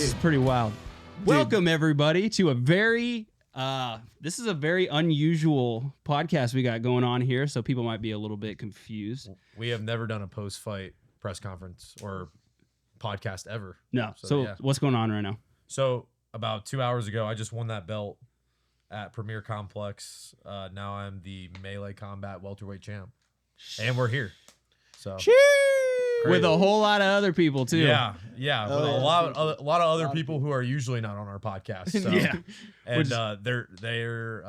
This is pretty wild. Welcome everybody to a very this is a very unusual podcast we got going on here, so people might be a little bit confused. We have never done a post-fight press conference or podcast ever. No. So yeah. What's going on right now? So about 2 hours ago, I just won that belt at Premier Complex. Now I'm the Melee Combat welterweight champ, and we're here. So with a whole lot of other people too. Yeah. With a lot of other people who are usually not on our podcast. So. Yeah, and they're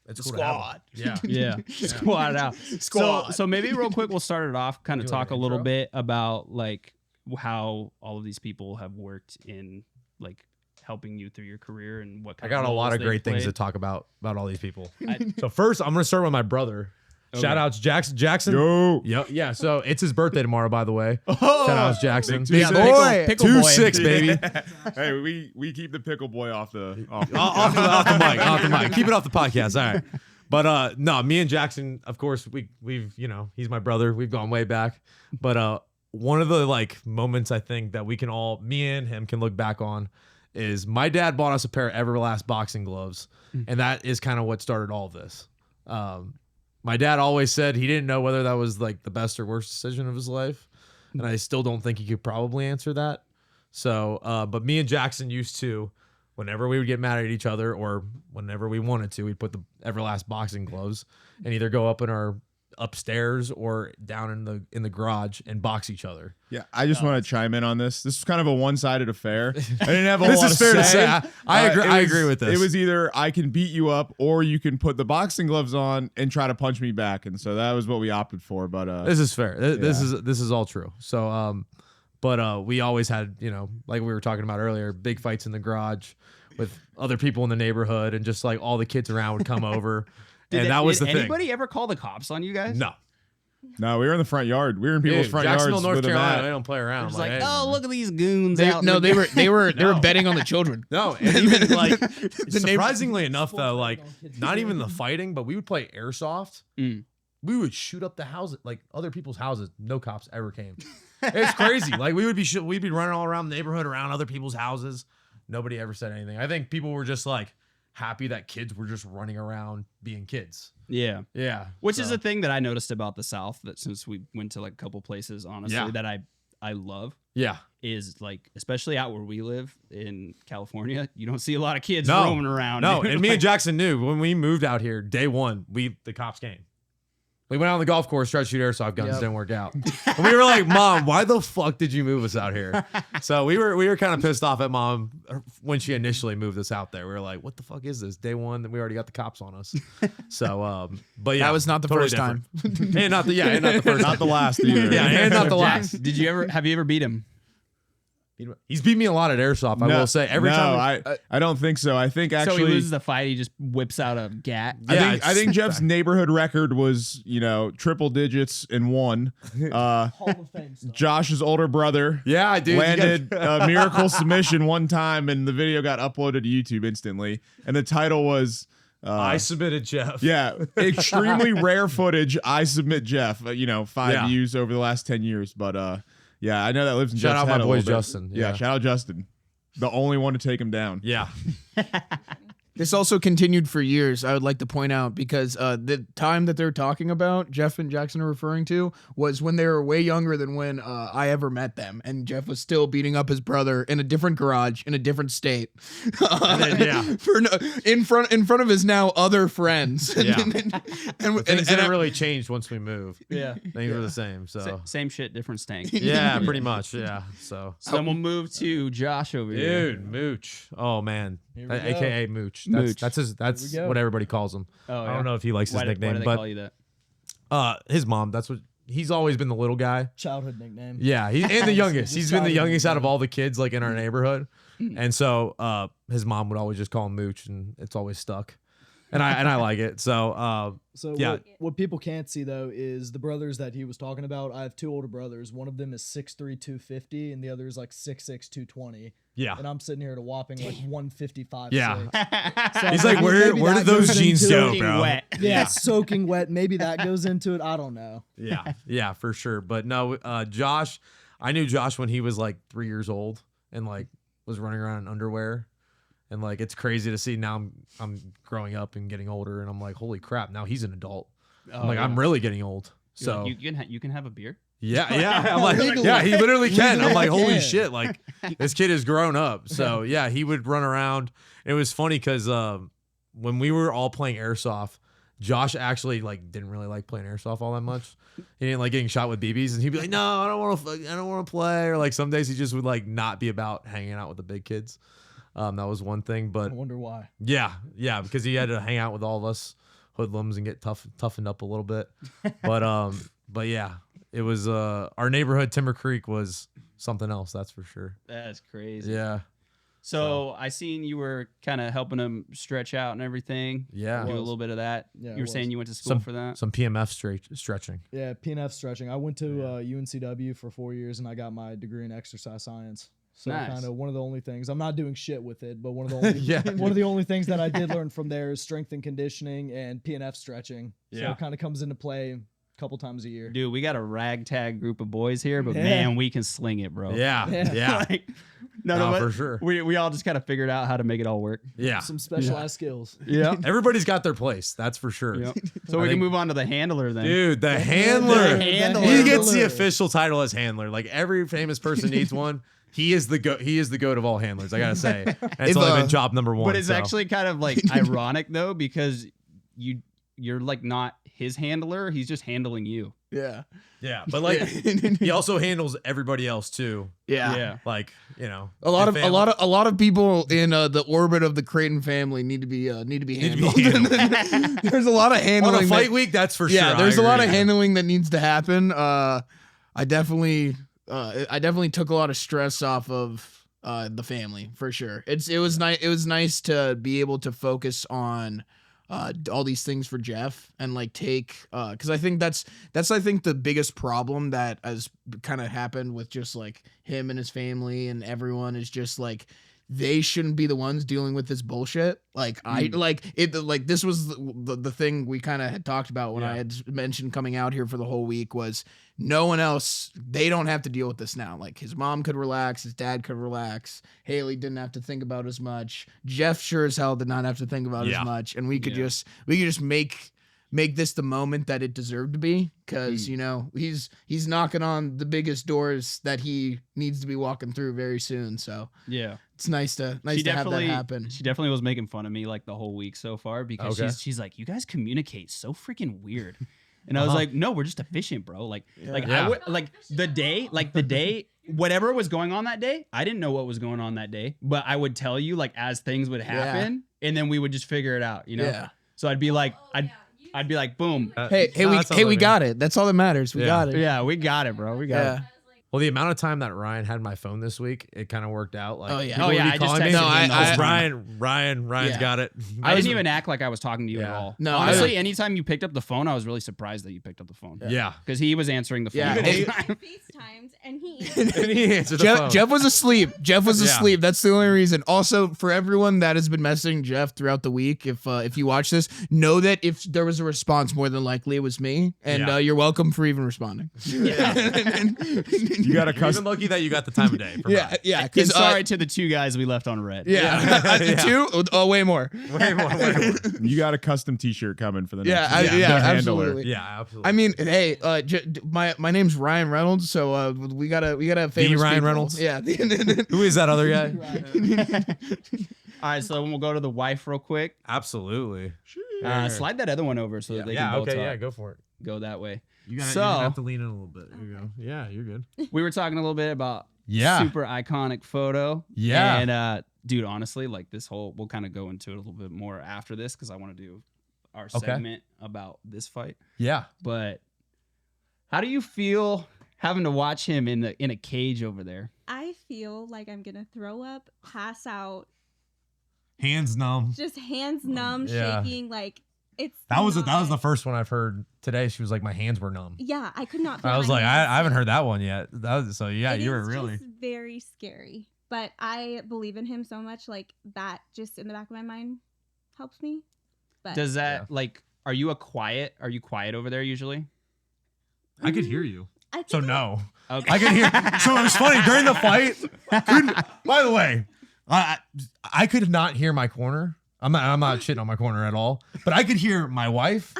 it's cool squad. Yeah. Squad out. Squad. So maybe real quick we'll start it off. Kind of talk a little intro? bit about like how all of these people have worked in like helping you through your career and what I kind got of a lot roles of they've great things to played. talk about all these people. So first, I'm going to start with my brother. Okay. Shout outs Jackson. Yo. Yeah. So it's his birthday tomorrow, by the way. Shout outs Jackson. Big Yeah, two boy. Pickle boy. 2-6, baby. Hey, we keep the pickle boy off the off the mic. Keep it off the podcast. All right. But no, me and Jackson, of course, we've he's my brother. We've gone way back. But one of the like moments I think that we can all, me and him, can look back on is my dad bought us a pair of Everlast boxing gloves, and that is kind of what started all of this. My dad always said he didn't know whether that was like the best or worst decision of his life, and I still don't think he could probably answer that. So, but me and Jackson used to, whenever we would get mad at each other or whenever we wanted to, we'd put the Everlast boxing gloves and either go up in our upstairs or down in the garage and box each other. Yeah, I just want to chime in on this. This is kind of a one-sided affair. I didn't have a This lot is to fair to say. say. I agree. I agree with this. It was either I can beat you up or you can put the boxing gloves on and try to punch me back, and so that was what we opted for. But This is fair. This is all true. So but we always had, like we were talking about earlier, big fights in the garage with other people in the neighborhood, and just like all the kids around would come over. And that was the thing. Did anybody ever call the cops on you guys? no, we were in the front yard. We were in people's front Jacksonville, yards North with a Carolina. mat. They don't play around. It's I'm like, hey, oh, man. look at these goons They out. were they were No. betting on the children. No, and even like The surprisingly enough though, like not even the fighting, but we would play airsoft. Mm. We would shoot up the houses, like other people's houses. No cops ever came. It's crazy. Like we'd be running all around the neighborhood, around other people's houses. Nobody ever said anything. I think people were just like happy that kids were just running around being kids. Yeah. Yeah, Which is a thing that I noticed about the South, that since we went to like a couple places, honestly, Yeah. that I love yeah. is like, especially out where we live in California, you don't see a lot of kids No. roaming around. No, dude. and me Like, and Jackson knew when we moved out here, day one, the cops came. We went out on the golf course, tried to shoot airsoft guns, didn't work out. And we were like, Mom, why the fuck did you move us out here? So we were kind of pissed off at Mom when she initially moved us out there. We were like, what the fuck is this? Day one, that we already got the cops on us. So, but yeah. That was not the totally first time. And not the first Not the last either. Yeah, and not the Jax, last. have you ever beat him? He's beat me a lot at airsoft, I will say. Every time. I don't think so. I think So he actually loses the fight, he just whips out a gat. Yeah, I think Jeff's neighborhood record was, triple digits in one. Hall of Fame stuff. Josh's older brother Yeah, I do. landed a miracle submission one time, and the video got uploaded to YouTube instantly. And the title was, I submitted Jeff. yeah, extremely rare footage. I submit Jeff. 5 Yeah. views over the last 10 years, but yeah, I know that lives in Shout Jeff's out my head a boy little bit. Justin, Yeah, yeah. shout out Justin, the only one to take him down. Yeah. This also continued for years, I would like to point out, because the time that they're talking about, Jeff and Jackson are referring to, was when they were way younger than when I ever met them. And Jeff was still beating up his brother in a different garage, in a different state. Yeah. In front of his now other friends. Yeah. and Things didn't really change once we moved. Yeah. Things were the same. So Same shit, different stank. yeah, pretty much. Yeah. So So then we'll move to Josh over here. dude, Mooch. Oh man. Here we go. AKA Mooch. Mooch. That's Here we go. what everybody calls him. Oh, I yeah. don't know if he likes his Why do nickname, they but call you that? his mom, that's what he's always been, the little guy. Childhood nickname. Yeah, he's and the youngest. Just He's been the childhood youngest out of nickname. all the kids like in our neighborhood. And so his mom would always just call him Mooch, and it's always stuck. And I like it. So So Yeah. what people can't see though is the brothers that he was talking about. I have two older brothers. One of them is 6'3", 250, and the other is like 6'6", 220. yeah. And I'm sitting here at a whopping like 155. Yeah. So, He's I like, mean, where maybe did that those goes jeans into go, it. bro? Wet. Yeah, soaking wet. Maybe that goes into it. I don't know. Yeah, for sure. But no, Josh, I knew Josh when he was like 3 years old, and like was running around in underwear. And like it's crazy to see now I'm growing up and getting older and I'm like, holy crap, now he's an adult. I'm like, I'm really getting old. You're So like, you can have a beer. yeah. I'm like, yeah, he literally can. I'm like, holy can. shit, like this kid is grown up. So yeah, he would run around. It was funny because when we were all playing airsoft, Josh actually like didn't really like playing airsoft all that much. He didn't like getting shot with BBs, and he'd be like, "No, I don't want to play." Or like some days he just would like not be about hanging out with the big kids. That was one thing, but I wonder why. yeah, because he had to hang out with all of us hoodlums and get toughened up a little bit. But yeah, it was our neighborhood Timber Creek was something else, that's for sure. That's crazy. Yeah. So I seen you were kind of helping him stretch out and everything. Yeah. Do a little bit of that. Yeah, You it were was. saying you went to school for that. Some PMF stretching. Yeah, PNF stretching. I went to UNCW for 4 years and I got my degree in exercise science. So Nice. kind of one of the only things I'm not doing shit with it, but one of the only Yeah. one of the only things that I did learn from there is strength and conditioning and PNF stretching. So Yeah. it kind of comes into play a couple times a year. Dude, we got a ragtag group of boys here, but Yeah. man, we can sling it, bro. Yeah. Yeah. Yeah. Like, no, No, but for sure. We all just kind of figured out how to make it all work. Yeah. Some specialized skills. Yeah. Everybody's got their place, that's for sure. Yep. So I we can think- move on to the handler then. Dude, the handler. The handler. He gets the Handler. official title as handler. Like every famous person needs one. He is the goat. He is the goat of all handlers. I gotta say, and it's If, only been job number one. But it's so. actually kind of like ironic though, because you're like not his handler, he's just handling you. Yeah. yeah. But like he also handles everybody else too. Yeah. Like A lot and of a lot of people in the orbit of the Creighton family need to be handled. There's a lot of handling. on a fight that- week, that's for yeah, sure. there's I a lot of agree. handling that needs to happen. I definitely took a lot of stress off of the family for sure. It was nice to be able to focus on all these things for Jeff and like take because I think that's I think the biggest problem that has kind of happened with just like him and his family and everyone is just like they shouldn't be the ones dealing with this bullshit. Like I like it. Like this was the thing we kind of had talked about when I had mentioned coming out here for the whole week was no one else. They don't have to deal with this now. Like his mom could relax, his dad could relax. Haley didn't have to think about as much. Jeff sure as hell did not have to think about as much. And we could just make this the moment that it deserved to be because you know he's knocking on the biggest doors that he needs to be walking through very soon. So Yeah. it's nice to have that happen. She definitely was making fun of me like the whole week so far because Okay. she's like, you guys communicate so freaking weird. And I was like, no, we're just efficient, bro. Like Yeah. I would like the day whatever was going on that day, I didn't know what was going on that day, but I would tell you like as things would happen and then we would just figure it out, you know? Yeah. So I'd be like I'd be like, boom. Hey, no, that sounds we like got it. That's all that matters. We Yeah. got it. Yeah, we got it, bro. We got Yeah. it. Well, the amount of time that Ryan had my phone this week, it kind of worked out. Like, Oh, yeah. people Oh, would yeah, be I just calling me. texted No, him the whole I- time. Ryan's Yeah. got it. I didn't even act like I was talking to you at Yeah. all. No, honestly, anytime you picked up the phone, I was really surprised that you picked up the phone. Yeah. Because he was answering the phone. Yeah. the whole Hey- time. FaceTimed and he And he answered the phone. Jeff was asleep. Jeff was Yeah. asleep. That's the only reason. Also, for everyone that has been messaging Jeff throughout the week, if you watch this, know that if there was a response, more than likely it was me, and Yeah. You're welcome for even responding. You got a You're even custom. lucky that you got the time of day. From Yeah, Ryan. yeah. And Because sorry to the two guys we left on red. yeah, Yeah. two. Oh, way more. Way more. You got a custom T-shirt coming for the Yeah, next. yeah, The handler. absolutely. Yeah, absolutely. I mean, hey, my name's Ryan Reynolds, so we gotta famous Ryan people. Reynolds? Yeah. Who is that other guy? All right, so we'll go to the wife real quick. Absolutely. Slide that other one over so that they can both talk. go for it. Go that way. You So- you're gonna have to lean in a little bit. Here you go. Yeah, you're good. We were talking a little bit about Yeah. super iconic photo. Yeah. And dude, honestly, like this whole, we'll kind of go into it a little bit more after this because I want to do our segment about this fight. Yeah. But how do you feel having to watch him in a cage over there? I feel like I'm gonna throw up, pass out, Hands numb. just hands numb, Yeah. shaking. Like it's That was the not- first one I've heard today. She was like, my hands were numb. Yeah, I could not. Feel I was my like, hands. I haven't heard that one yet. That was, so yeah, It you were is really. just very scary. But I believe in him so much, like that just in the back of my mind helps me. But Does that like, are you quiet over there usually? I could hear you. I think So I- no. Okay. I could hear. So it was funny during the fight. By the way, I could not hear my corner. I'm not shitting on my corner at all, but I could hear my wife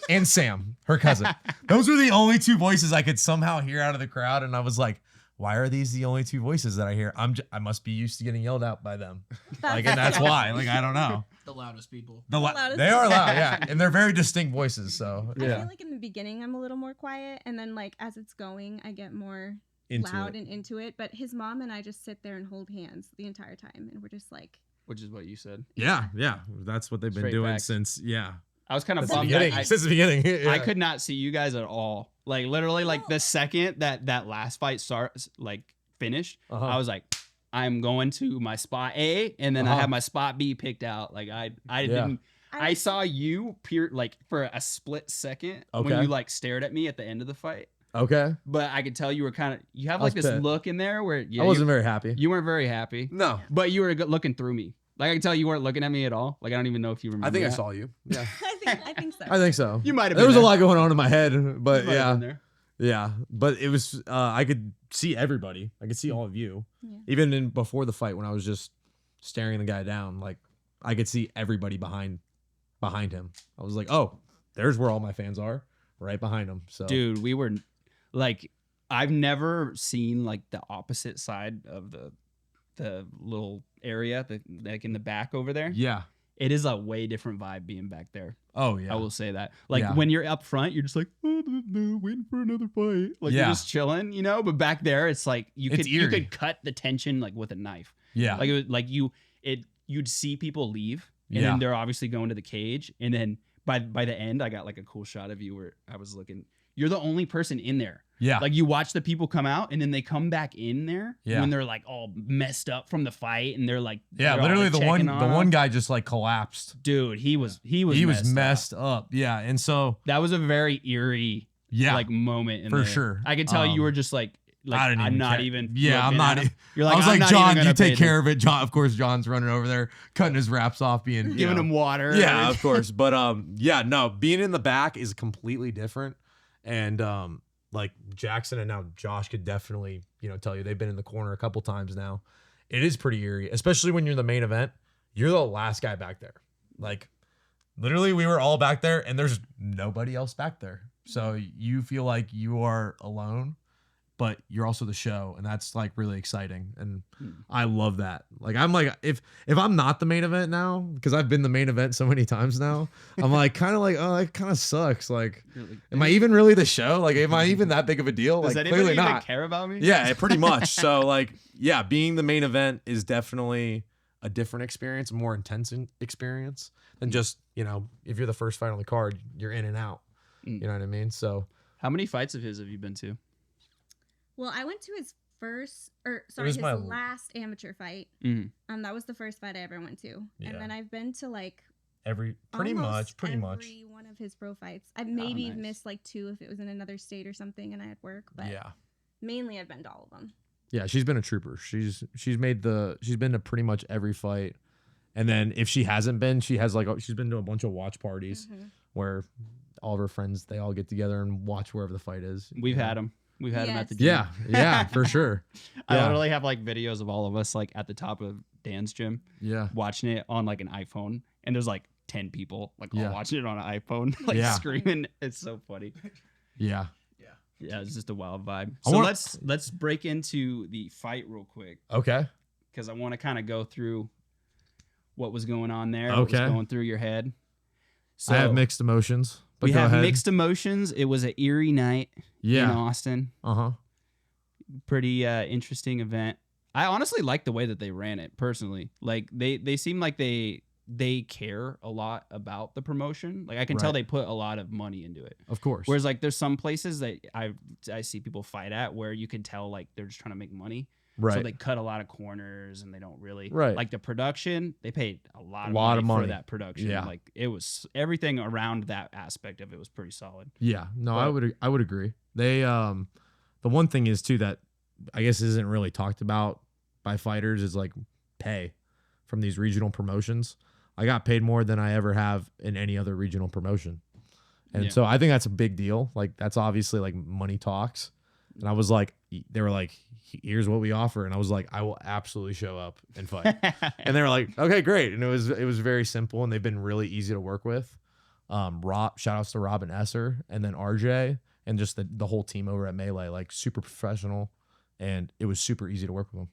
and Sam, her cousin. Those were the only two voices I could somehow hear out of the crowd, and I was like, why are these the only two voices that I hear? I must be used to getting yelled at by them. And that's why. Like, I don't know. The loudest people. loudest They are people. loud, yeah. And they're very distinct voices, so I yeah. feel like in the beginning I'm a little more quiet, and then like as it's going, I get more Into loud it. and into it. But his mom and I just sit there and hold hands the entire time, and we're just like, Which is what you said. Yeah. That's what they've been Straight doing facts. since, I was kind of since the bummed. beginning. Since the beginning. Yeah. I could not see you guys at all. Like literally, like the second that last fight finished, I was like, I'm going to my spot A, and then I have my spot B picked out. Like I didn't. I saw you like for a split second when Okay. you like stared at me at the end of the fight. Okay. But I could tell you were you have I was like this pissed. look in there where I wasn't very happy. you weren't very happy. No. But you were looking through me. Like I could tell you weren't looking at me at all. Like I don't even know if you remember. I think I that. saw you. Yeah. I think so. I think so. You might have. There was been a lot going on in my head, but You might have yeah. been there. Yeah. But it was I could see everybody. I could see all of you. Yeah. Even before the fight when I was just staring the guy down, like I could see everybody behind him. I was like, "Oh, there's where all my fans are, right behind him." So Dude, we were like, I've never seen like the opposite side of the little area, like in the back over there. yeah. It is a way different vibe being back there. Oh yeah. I will say that. Like Yeah. when you're up front, you're just like, oh, no, waiting for another fight. Like Yeah. you're just chilling, you know. But back there, it's like you It's you eerie. could cut the tension like with a knife. Yeah. Like it was like you'd see people leave, and Yeah. then they're obviously going to the cage, and then by the end, I got like a cool shot of you where I was looking. You're the only person in there. yeah. Like you watch the people come out, and then they come back in there Yeah. when they're like all messed up from the fight, and they're like, yeah, they're all, literally like, the one checking the on one them. guy just like collapsed. Dude, he was messed up. Yeah. And so That was a very eerie yeah. like moment in For there. sure. I could tell you were just like I didn't I'm even not care. even Yeah, I'm looking not at him. e- You're like I was I'm like, not John, even you gonna take pay care of it. John, of course, John's running over there, cutting his wraps off, being you giving know. him water. Yeah, of course. But yeah, no, being in the back is completely different. And like Jackson and now Josh could definitely, tell you they've been in the corner a couple times now. It is pretty eerie, especially when you're in the main event. You're the last guy back there. Like literally we were all back there and there's nobody else back there. So you feel like you are alone, but you're also the show, and that's like really exciting. And I love that. Like I'm like if I'm not the main event now, because I've been the main event so many times now, I'm like kind of like, oh, that kind of sucks. Like, am I even really the show? Like, am I even that big of a deal? Does Like, anybody clearly even not. care about me? Yeah, pretty much. So like, yeah, being the main event is definitely a different experience, a more intense experience than just, if you're the first fight on the card, you're in and out. You know what I mean? So How many fights of his have you been to? Well, I went to his was my- last amateur fight. Mm-hmm. That was the first fight I ever went to, Yeah. and then I've been to like pretty almost much. every one of his pro fights. I maybe nice. missed like 2 if it was in another state or something, and I had work. But Yeah. mainly I've been to all of them. Yeah, she's been a trooper. She's been to pretty much every fight. And then if she hasn't been, she's been to a bunch of watch parties where all of her friends, they all get together and watch wherever the fight is. We've had him. We've had him at the gym. Yeah, yeah, for sure. I Yeah. literally have like videos of all of us like at the top of Dan's gym Yeah. watching it on like an iPhone, and there's like 10 people like all Yeah. watching it on an iPhone, like Yeah. screaming. It's so funny. Yeah. Yeah, it's just a wild vibe. I So wanna- let's break into the fight real quick Okay. because I want to kind of go through what was going on there. What Okay. was going through your head. So I have mixed emotions. But we go have ahead. mixed emotions. It was an eerie night in Yeah. Austin. Uh-huh. Pretty interesting event. I honestly like the way that they ran it personally. Like they seem like they care a lot about the promotion. Like I can tell Right. they put a lot of money into it. Of course. Whereas like there's some places that I see people fight at where you can tell like they're just trying to make money. right. So they cut a lot of corners and they don't really Right. like the production. They paid a lot of Lot money of for money. that production. Yeah. Like it was everything around that aspect of it was pretty solid. Yeah, no, But- I would agree. They the one thing is too that I guess isn't really talked about by fighters is like pay from these regional promotions. I got paid more than I ever have in any other regional promotion. And Yeah. so I think that's a big deal. Like that's obviously like money talks. And I was like, they were like, here's what we offer. And I was like, I will absolutely show up and fight. And they were like, okay, great. And it was very simple, and they've been really easy to work with. Shout outs to Rob and Esser, and then RJ, and just the whole team over at Melee, like super professional, and it was super easy to work with them.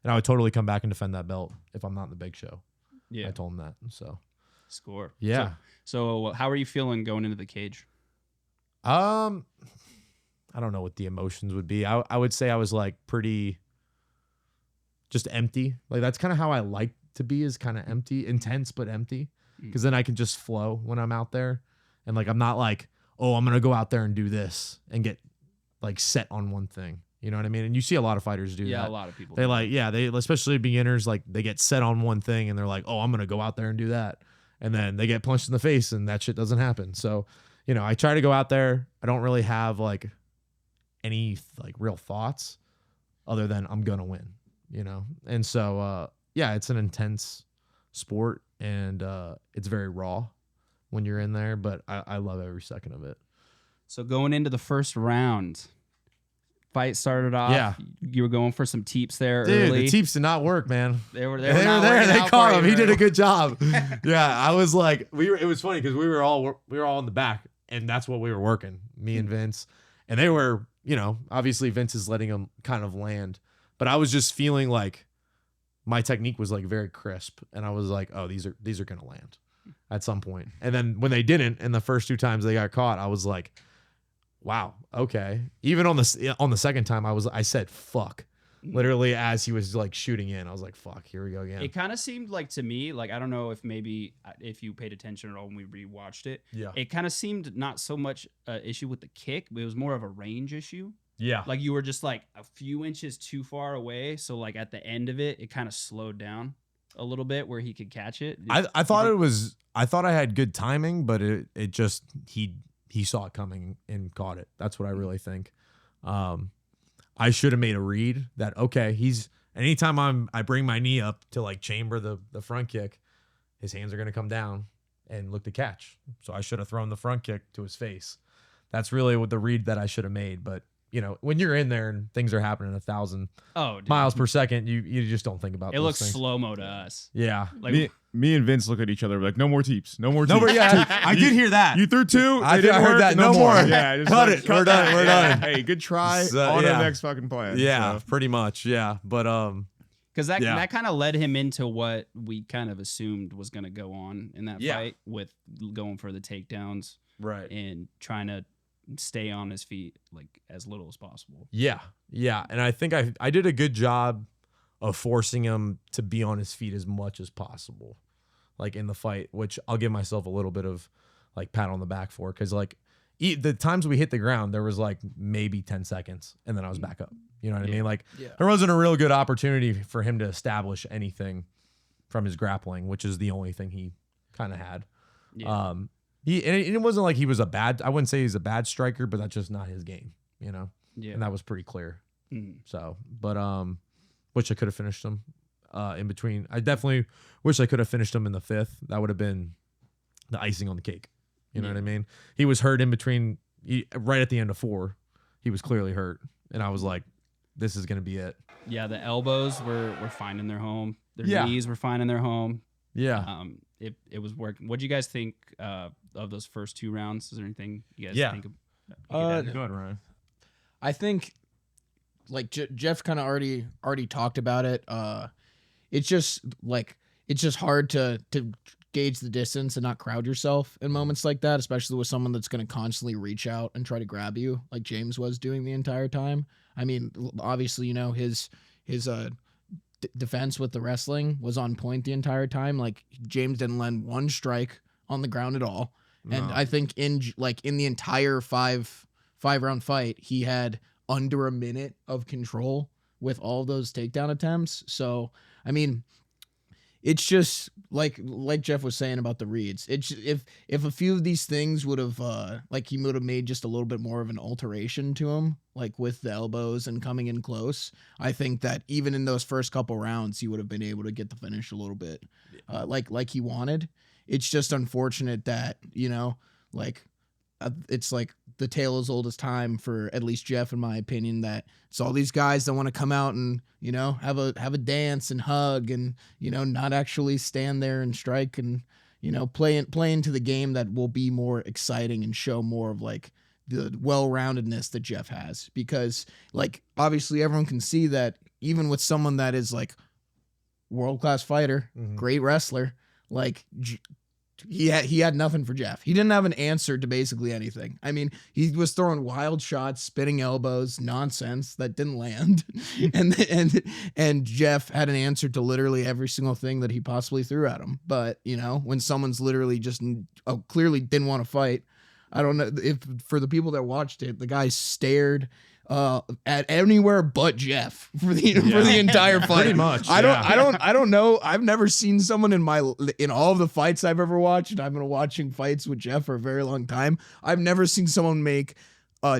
And I would totally come back and defend that belt if I'm not in the big show. Yeah. I told them that. So score. Yeah. So how are you feeling going into the cage? I don't know what the emotions would be. I would say I was like pretty just empty. Like that's kind of how I like to be, is kind of empty, intense, but empty. Because then I can just flow when I'm out there. And like, I'm not like, oh, I'm going to go out there and do this and get like set on one thing. You know what I mean? And you see a lot of fighters do that. Yeah, a lot of people. They like, yeah, they, especially beginners, like they get set on one thing and they're like, oh, I'm going to go out there and do that. And then they get punched in the face and that shit doesn't happen. So, you know, I try to go out there. I don't really have like any like real thoughts other than I'm going to win, you know? And so, yeah, it's an intense sport, and it's very raw when you're in there, but I love every second of it. So going into the first round, fight started off. Yeah, you were going for some teeps there. Dude, early. the teeps did not work, man. They were there. there. They caught him. He did a good job. Yeah, I was like, it was funny because we were all in the back, and that's what we were working. Me and Vince, and they were, you know, obviously Vince is letting them kind of land, but I was just feeling like my technique was like very crisp, and I was like, oh, these are gonna land at some point. And then when they didn't, and the first 2 times they got caught, I was like, wow, okay. Even on the second time, I said fuck, literally as he was like shooting in. I was like, fuck, here we go again. It kind of seemed like to me, like I don't know if maybe if you paid attention at all when we rewatched it. Yeah, it kind of seemed not so much an issue with the kick, but it was more of a range issue. Yeah. Like you were just like a few inches too far away. So like at the end of it, it kind of slowed down a little bit where he could catch it. I thought I had good timing, but it just, he saw it coming and caught it. That's what I really think. I should have made a read that, okay, anytime I bring my knee up to like chamber the front kick, his hands are going to come down and look to catch. So I should have thrown the front kick to his face. That's really what the read that I should have made. But you know, when you're in there and things are happening 1,000 miles per second, you just don't think about it. Those looks things. slow-mo to us. Yeah. Like me and Vince look at each other like, no more teeps. No more teeps. No more, yeah, I did hear that. You threw 2. I heard that. No more. Yeah, just cut it. We're done. We're done. Hey, good try. On the next fucking plan. Yeah, so. pretty much. Yeah. But because that kind of led him into what we kind of assumed was going to go on in that fight, with going for the takedowns, right, and trying to stay on his feet like as little as possible. Yeah. And I think I did a good job of forcing him to be on his feet as much as possible, like in the fight, which I'll give myself a little bit of like pat on the back for, because like the times we hit the ground, there was like maybe 10 seconds and then I was back up. You know what I mean? Like there wasn't a real good opportunity for him to establish anything from his grappling, which is the only thing he kind of had. Yeah. It wasn't like he was I wouldn't say he's a bad striker, but that's just not his game, you know? Yeah. And that was pretty clear. So, but, wish I could have finished him, in between. I definitely wish I could have finished him in the 5th. That would have been the icing on the cake. You know what I mean? He was hurt in between, right at the end of 4. He was clearly hurt. And I was like, this is going to be it. Yeah. The elbows were finding their home. Their knees were finding their home. Yeah. It was working. What do you guys think of those first 2 rounds? Is there anything you guys think of? Go ahead, Ryan. I think like Jeff kind of already talked about it. It's just hard to gauge the distance and not crowd yourself in moments like that, especially with someone that's going to constantly reach out and try to grab you like James was doing the entire time. I mean, obviously, you know, his defense with the wrestling was on point the entire time. Like James didn't land one strike on the ground at all. No. And I think in the entire five round fight, he had under a minute of control with all those takedown attempts. So, I mean, it's just like Jeff was saying about the reads. It's if a few of these things would have he would have made just a little bit more of an alteration to him, like with the elbows and coming in close. I think that even in those first couple rounds, he would have been able to get the finish a little bit, like he wanted. It's just unfortunate that, you know, like it's like the tale as old as time for at least Jeff, in my opinion, that it's all these guys that want to come out and, you know, have a dance and hug and, you know, not actually stand there and strike and, you know, play into the game that will be more exciting and show more of like the well-roundedness that Jeff has. Because like, obviously everyone can see that even with someone that is like world-class fighter, great wrestler, like he had nothing for Jeff. He didn't have an answer to basically anything. I mean, he was throwing wild shots, spinning elbows, nonsense that didn't land. and Jeff had an answer to literally every single thing that he possibly threw at him. But, you know, when someone's literally just clearly didn't want to fight, I don't know if for the people that watched it, the guy stared at anywhere but Jeff for the entire fight. Pretty much. I don't know. I've never seen someone in all of the fights I've ever watched, and I've been watching fights with Jeff for a very long time. I've never seen someone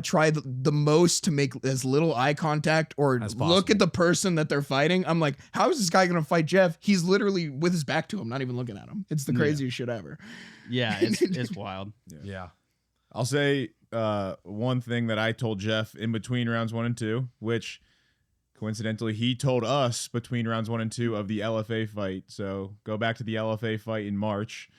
try the most to make as little eye contact or look at the person that they're fighting. I'm like, how is this guy gonna fight Jeff? He's literally with his back to him, not even looking at him. It's the craziest shit ever. Yeah, it's wild. Yeah. I'll say one thing that I told Jeff in between rounds 1 and 2, which coincidentally he told us between rounds 1 and 2 of the LFA fight. So go back to the LFA fight in March.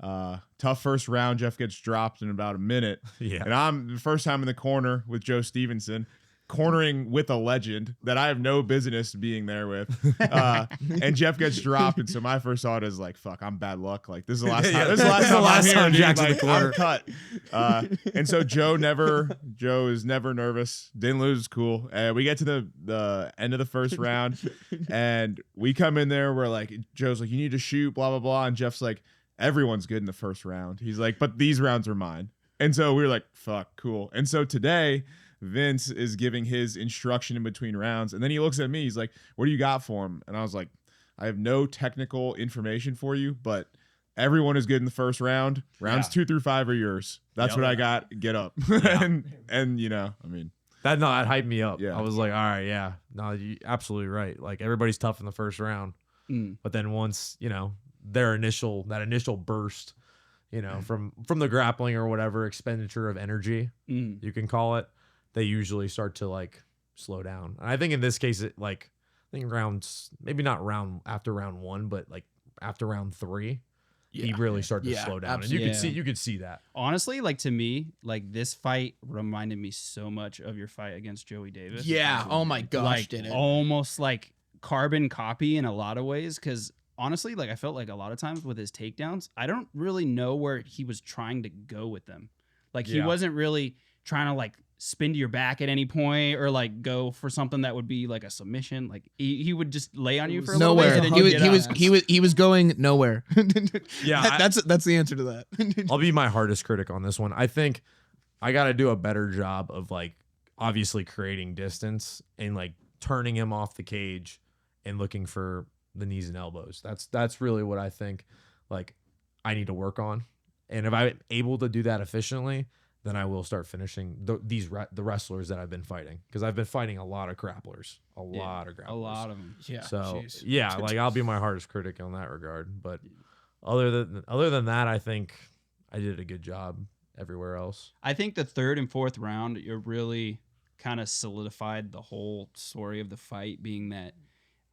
Tough first round. Jeff gets dropped in about a minute. Yeah. And I'm the first time in the corner with Joe Stevenson, cornering with a legend that I have no business being there with. And Jeff gets dropped. And so my first thought is like, fuck, I'm bad luck. Like this is the last time. This is the last time Jack's in the like, corner. I'm cut. And so Joe is never nervous. Didn't lose. Cool. And we get to the end of the first round and we come in there. We're like, Joe's like, you need to shoot, blah, blah, blah. And Jeff's like, everyone's good in the first round. He's like, but these rounds are mine. And so we were like, fuck, cool. And so today, Vince is giving his instruction in between rounds. And then he looks at me. He's like, what do you got for him? And I was like, I have no technical information for you, but everyone is good in the first round. Rounds 2 through 5 are yours. That's what I got. Get up. and you know, I mean. That hyped me up. Yeah. I was like, all right, yeah. No, you absolutely right. Like everybody's tough in the first round. But then once, you know, that initial burst, you know, from the grappling or whatever expenditure of energy, you can call it, they usually start to like slow down. And I think in this case, it like, I think rounds, maybe not after round 1, but like after round 3, he really started to slow down. Absolutely. And you could see that. Honestly, like to me, like this fight reminded me so much of your fight against Joey Davis. Yeah. Oh my gosh, like, did it? almost like carbon copy in a lot of ways. Because honestly, like I felt like a lot of times with his takedowns, I don't really know where he was trying to go with them. Like he wasn't really trying to like spin to your back at any point or like go for something that would be like a submission. Like he would just lay on you for a little bit. And then He was going nowhere. Yeah, that's the answer to that. I'll be my hardest critic on this one. I think I got to do a better job of like obviously creating distance and like turning him off the cage and looking for the knees and elbows. That's really what I think like I need to work on. And if I'm able to do that efficiently, then I will start finishing the wrestlers that I've been fighting, because I've been fighting a lot of grapplers, a lot of them. Yeah. So yeah, like I'll be my hardest critic on that regard. But other than that, I think I did a good job everywhere else. I think the 3rd and 4th round, it really kind of solidified the whole story of the fight, being that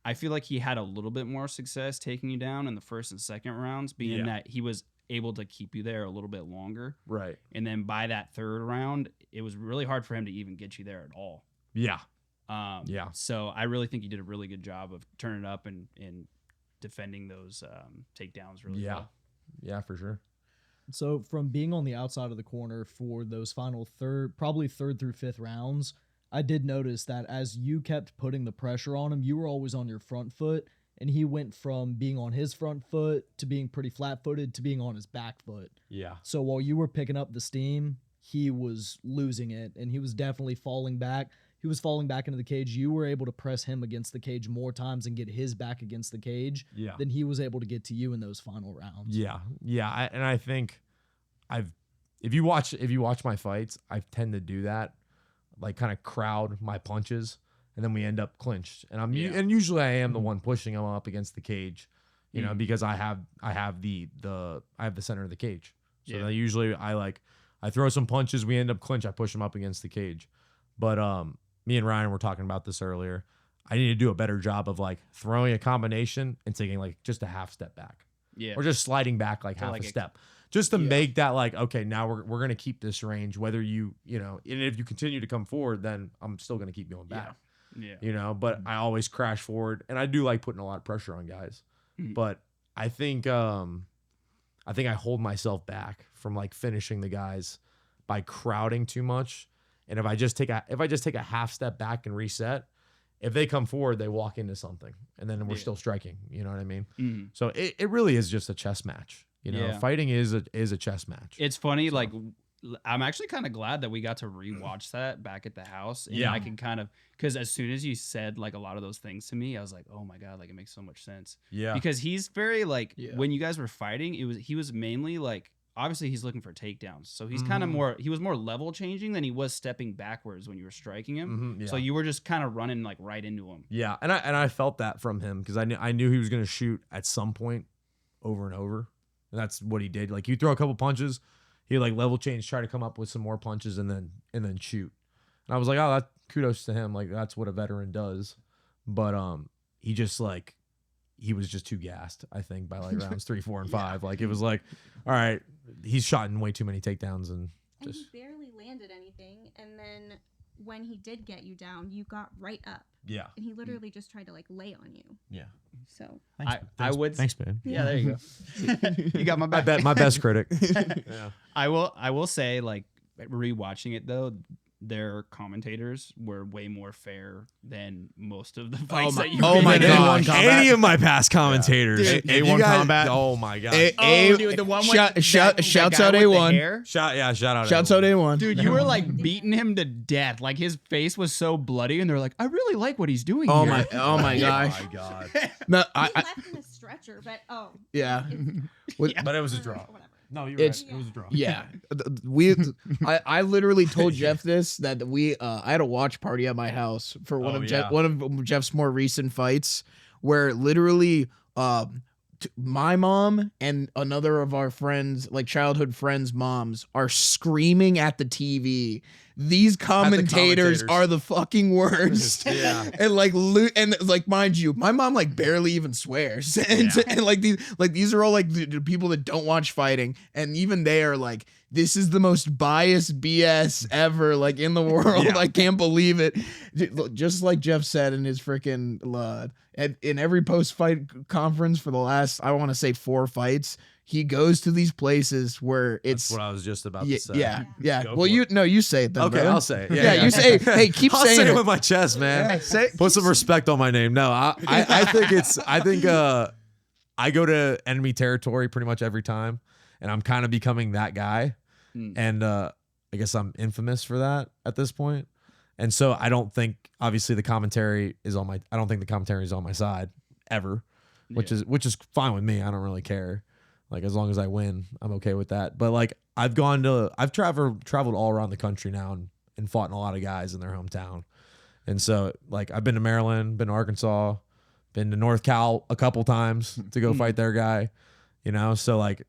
I feel like he had a little bit more success taking you down in the 1st and 2nd rounds, being that he was able to keep you there a little bit longer. Right. And then by that 3rd round, it was really hard for him to even get you there at all. Yeah. So I really think you did a really good job of turning it up and defending those takedowns really well. Yeah, for sure. So from being on the outside of the corner for those final probably 3rd through 5th rounds, I did notice that as you kept putting the pressure on him, you were always on your front foot. And he went from being on his front foot to being pretty flat-footed to being on his back foot. Yeah. So while you were picking up the steam, he was losing it, and he was definitely falling back. He was falling back into the cage. You were able to press him against the cage more times and get his back against the cage than he was able to get to you in those final rounds. Yeah. And I think if you watch my fights, I tend to do that, like kind of crowd my punches. And then we end up clinched, and and usually I am the one pushing him up against the cage, you know, because I have the center of the cage. So usually I I throw some punches. We end up clinch. I push him up against the cage. But me and Ryan were talking about this earlier. I need to do a better job of like throwing a combination and taking like just a half step back. Yeah. Or just sliding back like half like a step. Just to make that like, okay, now we're going to keep this range, whether you know, and if you continue to come forward, then I'm still going to keep going back. Yeah. You know, but I always crash forward, and I do like putting a lot of pressure on guys. But I think I hold myself back from like finishing the guys by crowding too much. And if I just take a half step back and reset, if they come forward, they walk into something, and then we're still striking. You know what I mean? So it really is just a chess match. You know, fighting is a chess match. It's funny, like I'm actually kind of glad that we got to rewatch that back at the house, and I can kind of, because as soon as you said like a lot of those things to me, I was like, oh my god, like it makes so much sense. Yeah, because he's very like when you guys were fighting, he was mainly like, obviously he's looking for takedowns, so he's kind of he was more level changing than he was stepping backwards when you were striking him. So you were just kind of running like right into him. Yeah, and I felt that from him because I knew he was going to shoot at some point over and over. And that's what he did. Like you throw a couple punches, he like level change, try to come up with some more punches, and then shoot. And I was like, oh, that kudos to him. Like that's what a veteran does. But he just like he was just too gassed, I think, by like rounds 3, 4, and 5. Like it was like, all right, he's shot in way too many takedowns and just he barely landed anything. And then when he did get you down, you got right up. Yeah. And he literally just tried to like lay on you. Yeah. So I would. Thanks, man. Yeah, there you go. You got my back. My best critic. Yeah. I will say, like, rewatching it though, their commentators were way more fair than most of the fights that you. Oh my god! Any of my past commentators, A1 Combat. Oh my god! Dude, the one shouts out A1. Shout out. Shouts out A1. Dude, you were like beating him to death. Like his face was so bloody, and they're like, "I really like what he's doing." Oh here. my gosh! Oh my god! No, he left in a stretcher, but yeah. But it was a draw. Whatever. No, you're It's- right. It was a draw. Yeah, I literally told Jeff this that I had a watch party at my house for one of Jeff's more recent fights where literally my mom and another of our friends, like childhood friends' moms, are screaming at the TV. These commentators are the fucking worst. Yeah. And like mind you, my mom like barely even swears. And these are all like the people that don't watch fighting, and even they are like, this is the most biased BS ever, like in the world. Yeah. I can't believe it. Just like Jeff said in his freaking in every post-fight conference for the last, I want to say 4 fights, he goes to these places where it's. That's what I was just about to say. Yeah. Well, you say it then. Okay, brother. I'll say it. Yeah, you say. Hey, keep I'll saying say it it with my chest, man. Yeah, Put some respect on my name. No, I think I go to enemy territory pretty much every time, and I'm kind of becoming that guy, and I guess I'm infamous for that at this point. And so I don't think obviously the commentary is on my. I don't think the commentary is on my side ever, which is fine with me. I don't really care. Like as long as I win, I'm okay with that. But like I've traveled all around the country now and fought in a lot of guys in their hometown. And so like I've been to Maryland, been to Arkansas, been to North Cal a couple times to go fight their guy, you know? So like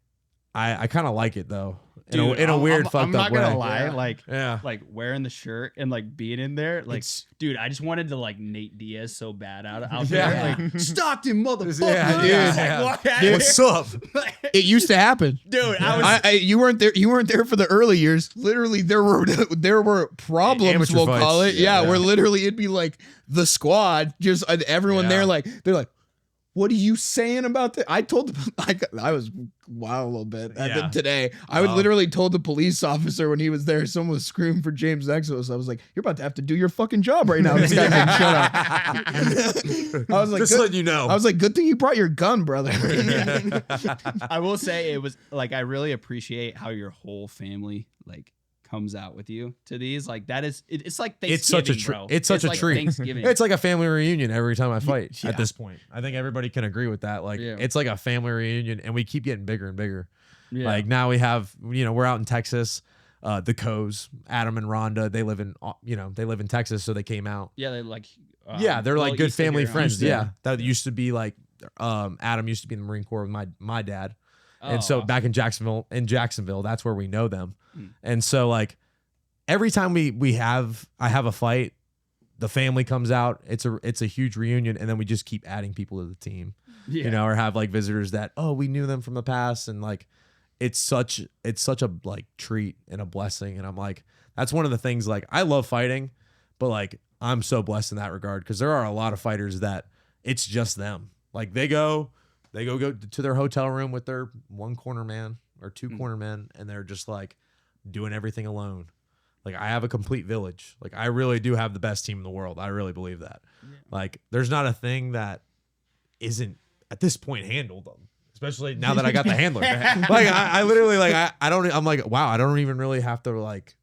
I kind of like it though. Dude, in a weird fucked I'm not up way. gonna lie, Yeah. like wearing the shirt and like being in there, like dude, I just wanted to like Nate Diaz so bad out there, like Stockton motherfucker, Dude, what's up? It used to happen, dude. You weren't there. You weren't there for the early years. Literally, there were problems. Amateur We'll fights. call it. Yeah, where literally it'd be like the squad, just everyone there. Like they're like, what are you saying about that? I told I was wild a little bit today. I would literally told the police officer when he was there, someone was screaming for James Exos. I was like, you're about to have to do your fucking job right now. This guy can shut up. I was like, just letting you know. I was like, good thing you brought your gun, brother. I will say it was like, I really appreciate how your whole family like comes out with you to these. Like that is it's like Thanksgiving, it's such a treat. bro. It's such a like treat. Thanksgiving. It's like a family reunion every time I fight at this point. I think everybody can agree with that. Like it's like a family reunion, and we keep getting bigger and bigger. Yeah. Like now we have, we're out in Texas. The Coes, Adam and Rhonda, they live in Texas, so they came out. Yeah, they like they're like good family friends. Yeah. That used to be like Adam used to be in the Marine Corps with my dad. And so back in Jacksonville, that's where we know them. And so like every time I have a fight, the family comes out. It's a huge reunion, and then we just keep adding people to the team. You know, or have like visitors that we knew them from the past, and like it's such a like treat and a blessing. And I'm like, that's one of the things, like I love fighting, but like I'm so blessed in that regard, because there are a lot of fighters that it's just them. Like they go to their hotel room with their one corner man or two corner men, and they're just like doing everything alone. Like I have a complete village. Like I really do have the best team in the world. I really believe that. Like there's not a thing that isn't at this point handled, especially now that I got the handler. Like I literally like I'm like, wow, I don't even really have to like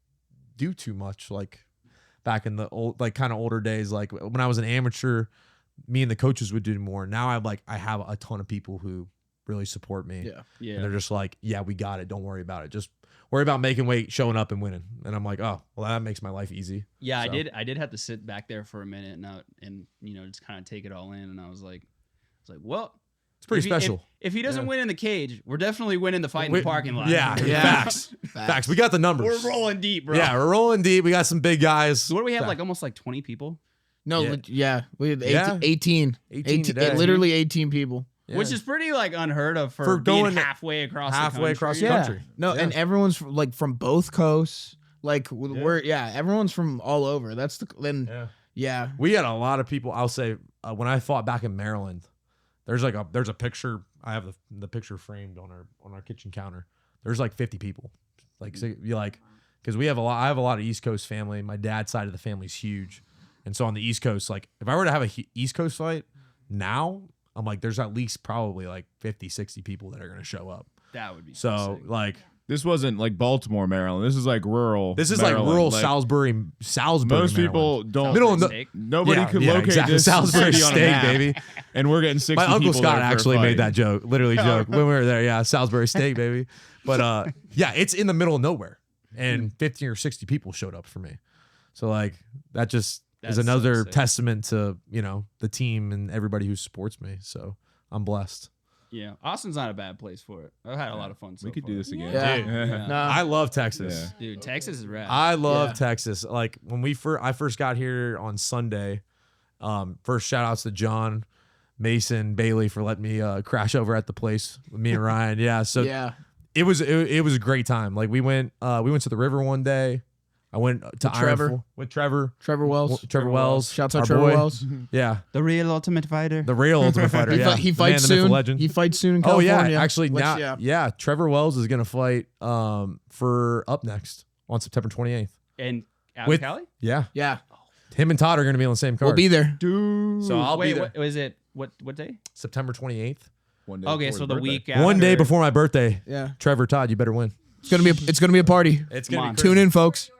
do too much. Like back in the old, like kind of older days, like when I was an amateur, me and the coaches would do more. Now I have a ton of people who really support me. Yeah. And they're just like, yeah, we got it. Don't worry about it. Just worry about making weight, showing up and winning. And I'm like, oh, well, that makes my life easy. Yeah, So. I did have to sit back there for a minute and just kind of take it all in. And I was like, well, it's pretty special. If he doesn't win in the cage, we're definitely winning the fight in the parking lot. Yeah. Facts. We got the numbers. We're rolling deep, bro. Yeah, we're rolling deep. We got some big guys. So what do we have? Like almost like 20 people? No, we had 18. 18 today. Literally 18 people. Yeah. Which is pretty like unheard of for being going halfway across the country. the country. No, and everyone's like from both coasts. Like everyone's from all over. That's We had a lot of people. I'll say when I fought back in Maryland, there's a picture. I have the picture framed on our kitchen counter. There's like 50 people. Like so you like, because I have a lot of East Coast family. My dad's side of the family's huge, and so on the East Coast, like if I were to have a East Coast fight now, I'm like, there's at least probably like 50, 60 people that are going to show up. That would be so sick. like. This wasn't like Baltimore, Maryland. This is like rural. This is Maryland. like rural Like, Salisbury. Most people don't. Nobody could locate this Salisbury city on a steak, map, baby. And we're getting 60 My uncle people Scott there for a actually made fight. that joke. Literally joke when we were there. Yeah, Salisbury steak, baby. But yeah, it's in the middle of nowhere, and 50 or 60 people showed up for me. So like that just is another testament to the team and everybody who supports me. So I'm blessed. Yeah, Austin's not a bad place for it. I've had a lot of fun. We could do this again. Yeah. I love Texas. Yeah. Dude, Texas is rad. I love Texas. Like when I first got here on Sunday, first shout outs to John, Mason, Bailey for letting me crash over at the place with me and Ryan. Yeah. So it was a great time. Like we went to the river one day. I went to Trevor. with Trevor Wells. Shouts out our Trevor boy. Wells. Yeah. The real ultimate fighter. The real ultimate fighter. Yeah. He The fights man, the myth, the soon. legend. He fights soon in Oh California. yeah, actually now, Trevor Wells is gonna fight for Up Next on September 28th. And out With- in Cali? Yeah, Yeah. him and Todd are gonna be on the same card. We'll be there. Dude. So I'll be there. What was it? What day? September 28th. One day Okay, before so his the birthday. week after. One day before my birthday. Yeah. Trevor, Todd, you better win. It's gonna be a party. It's Come on. Tune in, folks.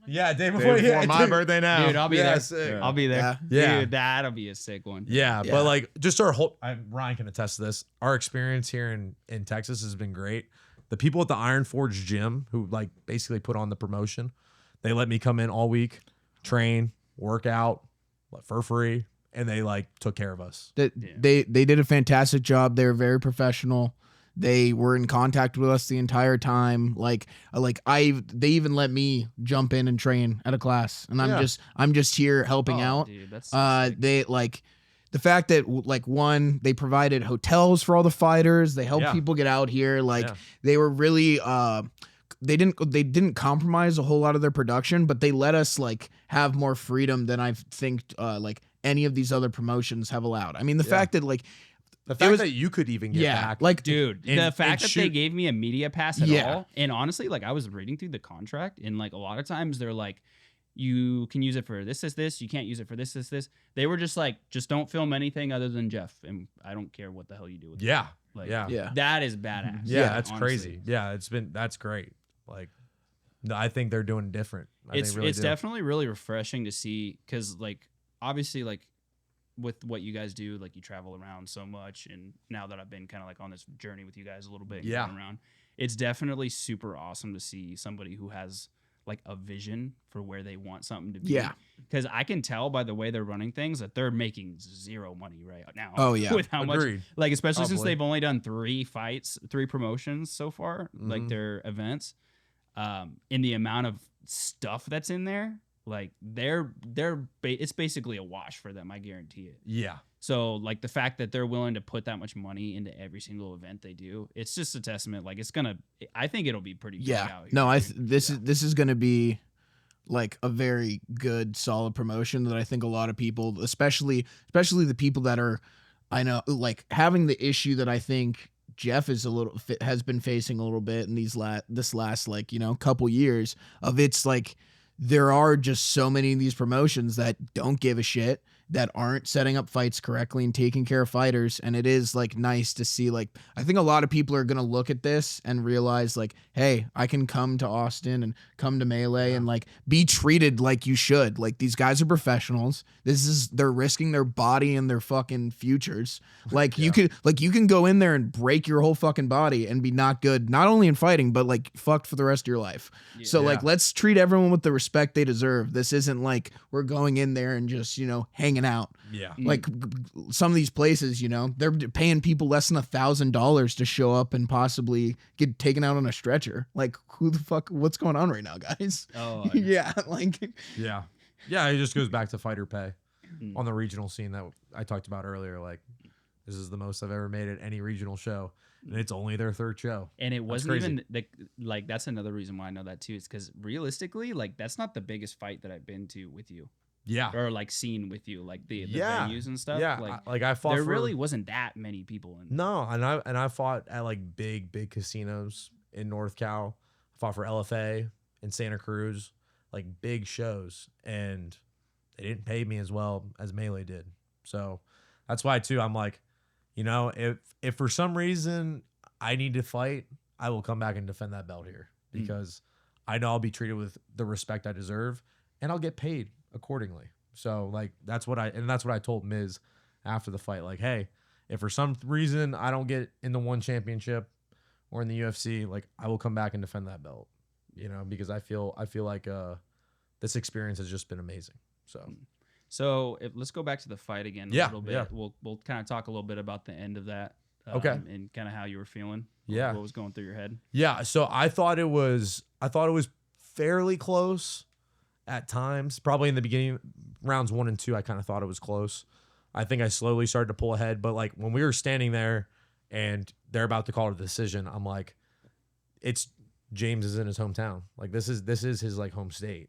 Yeah, day Day before my birthday now. Dude, I'll be there. sick. I'll be there. Yeah. Dude, that'll be a sick one. Yeah, Yeah. but like just our whole Ryan can attest to this. Our experience here in Texas has been great. The people at the Iron Forge gym who like basically put on the promotion, they let me come in all week, train, work out for free, and they like took care of us. They did a fantastic job. They were very professional. They were in contact with us the entire time. They even let me jump in and train at a class, and I'm just here helping out. Dude, that's They like the fact that like one, they provided hotels for all the fighters. They helped people get out here. Like they were really they didn't compromise a whole lot of their production, but they let us like have more freedom than I think like any of these other promotions have allowed. I mean, the fact that like the fact that you could even get back, like dude, and- the fact and that they gave me a media pass at Yeah. all, and honestly, like I was reading through the contract, and like a lot of times they're like, you can use it for this, you can't use it for this. They were just like, just don't film anything other than Jeff, and I don't care what the hell you do with it. yeah, Like, yeah, that is badass. yeah, that's honestly. crazy. Yeah, that's great. Like, no, I think they're doing different. It's definitely really refreshing to see, because like obviously like with what you guys do, like you travel around so much, and now that I've been kind of like on this journey with you guys a little bit, and going around, it's definitely super awesome to see somebody who has like a vision for where they want something to be. Yeah. Because I can tell by the way they're running things that they're making zero money right now. Oh, yeah. With how much, Agreed. like, especially since Probably. they've only done 3 promotions so far, like Mhm. their events, in the amount of stuff that's in there, like it's basically a wash for them. I guarantee it. Yeah. So like the fact that they're willing to put that much money into every single event they do, it's just a testament. Like I think it'll be pretty big Yeah. out here. No, dude. this is going to be like a very good, solid promotion that I think a lot of people, especially the people that are, I know, like having the issue that I think Jeff has been facing a little bit in this last like, couple years of, it's like there are just so many of these promotions that don't give a shit, that aren't setting up fights correctly and taking care of fighters. And it is like nice to see, like, I think a lot of people are going to look at this and realize like, hey, I can come to Austin and come to Melee and like be treated like you should. Like, these guys are professionals. They're risking their body and their fucking futures. Like you can go in there and break your whole fucking body and be not good, not only in fighting, but like fucked for the rest of your life. Yeah. So like, let's treat everyone with the respect they deserve. This isn't like we're going in there and just, hanging out. Yeah. Like some of these places, they're paying people less than $1,000 to show up and possibly get taken out on a stretcher. Like, who the fuck, what's going on right now, guys? Oh, Yeah. Like, Yeah. Yeah. It just goes back to fighter pay Mm. on the regional scene that I talked about earlier. Like, this is the most I've ever made at any regional show, and it's only their 3rd show. And it wasn't crazy. even like that's another reason why I know that too. Is because realistically, like that's not the biggest fight that I've been to with you, Yeah. or like seen with you, like the Yeah. venues and stuff. Yeah. Like I fought there for, really wasn't that many people in. No, and I fought at like big casinos in North Cal. I fought for LFA in Santa Cruz, like big shows, and they didn't pay me as well as Melee did. So that's why too I'm like, if for some reason I need to fight, I will come back and defend that belt here, because I know I'll be treated with the respect I deserve, and I'll get paid accordingly. So like that's what I told Miz after the fight. Like, hey, if for some reason I don't get in the one championship or in the UFC, like I will come back and defend that belt, because I feel like this experience has just been amazing. So let's go back to the fight again a Yeah, little bit. yeah. We'll kind of talk a little bit about the end of that. Okay. And kind of how you were feeling. Yeah. What was going through your head? yeah, so I thought it was fairly close at times. Probably in the beginning, rounds 1 and 2, I kind of thought it was close. I think I slowly started to pull ahead, but like when we were standing there and they're about to call it a decision, I'm like, James is in his hometown. Like this is his like home state.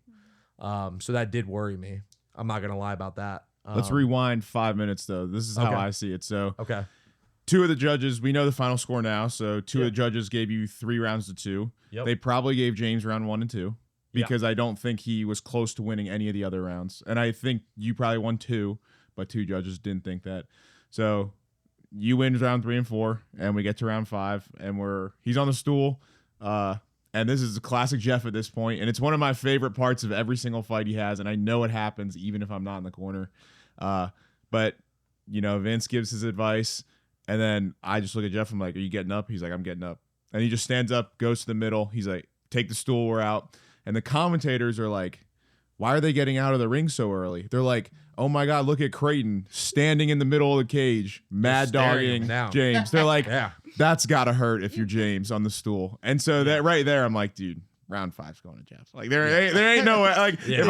So that did worry me. I'm not gonna lie about that. Let's rewind 5 minutes though. This is how Okay. I see it. So Okay. 2 of the judges, we know the final score now. So 2 of the judges gave you 3 rounds to 2. Yep. They probably gave James round 1 and 2 Yeah. because I don't think he was close to winning any of the other rounds. And I think you probably won 2, but 2 judges didn't think that. So you win round 3 and 4, and we get to round 5, and he's on the stool. And this is a classic Jeff at this point, and it's one of my favorite parts of every single fight he has, and I know it happens even if I'm not in the corner. But Vince gives his advice, and then I just look at Jeff. I'm like, "Are you getting up?" He's like, "I'm getting up," and he just stands up, goes to the middle. He's like, "Take the stool, we're out." And the commentators are like, "Why are they getting out of the ring so early?" They're like, "Oh my God, look at Creighton standing in the middle of the cage, mad staring him dogging down." James." They're like, Yeah. "That's gotta hurt if you're James on the stool." And so that right there, I'm like, dude, round 5's going to Jeff. Like there ain't no way. Like Yeah. if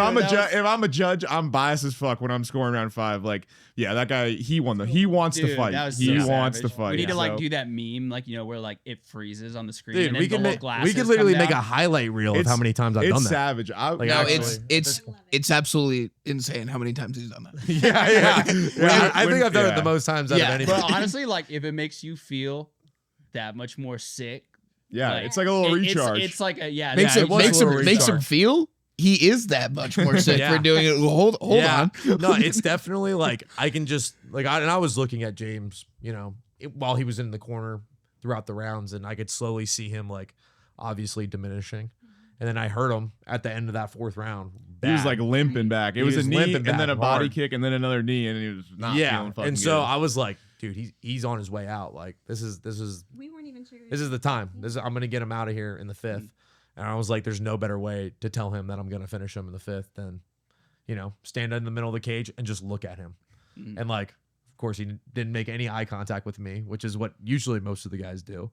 I'm a judge, I'm biased as fuck when I'm scoring round 5. Like, yeah, that guy, he wants to Dude, fight. that was He so wants to savage. fight. We need to like So- do that meme, like where like it freezes on the screen. Dude, and we then could the whole we could glasses literally come make a down. highlight reel of how many times I've it's done that. savage. Like, no, actually. it's absolutely insane how many times he's done that. Yeah. I think I've done it yeah. the most times out of Yeah. anybody. But honestly, like if it makes you feel that much more sick, Yeah, like, it's like a little recharge. It's like a Makes it him was a little makes him recharge. feel he is that much more sick Yeah. for doing it. Hold Yeah. on. No, it's definitely like I can just like and I was looking at James, while he was in the corner throughout the rounds, and I could slowly see him like obviously diminishing. And then I heard him at the end of that 4th round. he was bad. like limping back. It He was a was knee limping and back then a body hard. kick and then another knee, and he was not feeling fucking and so good. I was like, dude, he's on his way out. Like this is We weren't even sure. the time. I'm gonna get him out of here in the 5th. And I was like, there's no better way to tell him that I'm going to finish him in the 5th than, stand in the middle of the cage and just look at him. And like, of course, he didn't make any eye contact with me, which is what usually most of the guys do.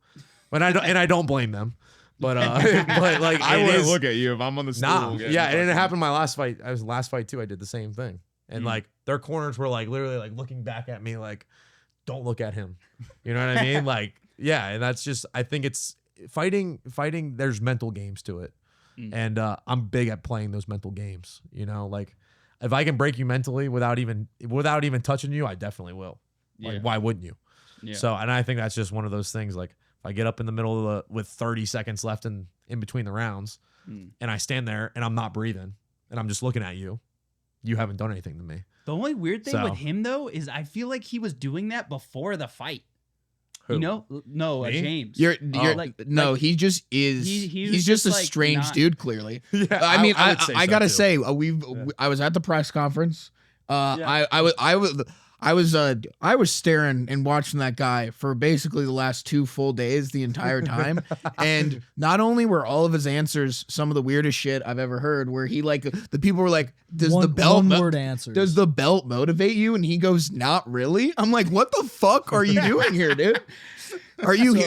But I don't blame them. But but like I wouldn't look at you if I'm on the stool. Nah, yeah, and it happened in my last fight. Last fight too. I did the same thing, and like their corners were like literally like looking back at me like, "Don't look at him." You know what I mean? Like, yeah, and that's just. I think it's fighting. There's mental games to it, and I'm big at playing those mental games. Like if I can break you mentally without even touching you, I definitely will. Like, why wouldn't you? Yeah. So, and I think that's just one of those things. Like, if I get up in the middle with 30 seconds left in between the rounds, and I stand there and I'm not breathing and I'm just looking at you, you haven't done anything to me. The only weird thing with him though is I feel like he was doing that before the fight. Who? No, James. He just is. He's just a strange dude. Clearly, Yeah. I mean, I gotta too. say, I was at the press conference. I was staring and watching that guy for basically the last 2 full days, the entire time. And not only were all of his answers some of the weirdest shit I've ever heard, where he like the people were like, "Does the belt one-word answers? Does the belt motivate you?" And he goes, "Not really." I'm like, "What the fuck are you doing here, dude?" Are you?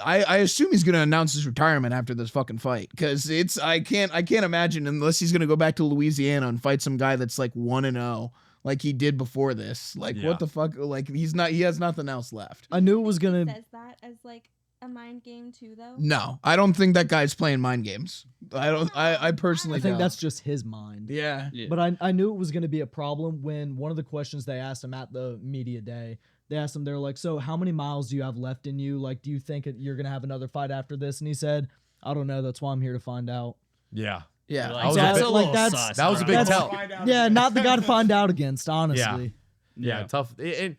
I assume he's gonna announce his retirement after this fucking fight, because I can't imagine unless he's gonna go back to Louisiana and fight some guy that's like 1-0. Like he did before this. Like, what the fuck? Like, he has nothing else left. I knew it was going to... Says that as, like, a mind game, too, though? No, I don't think that guy's playing mind games. I personally I think don't. that's just his mind. Yeah. But I knew it was going to be a problem when one of the questions they asked him at the media day, they asked him, they're like, "So how many miles do you have left in you? Like, do you think you're going to have another fight after this?" And he said, "I don't know. That's why I'm here to find out." Yeah. Yeah. Like, that's a little sus, that was a big tell. Yeah, not the guy to find out against, honestly. Yeah, tough. And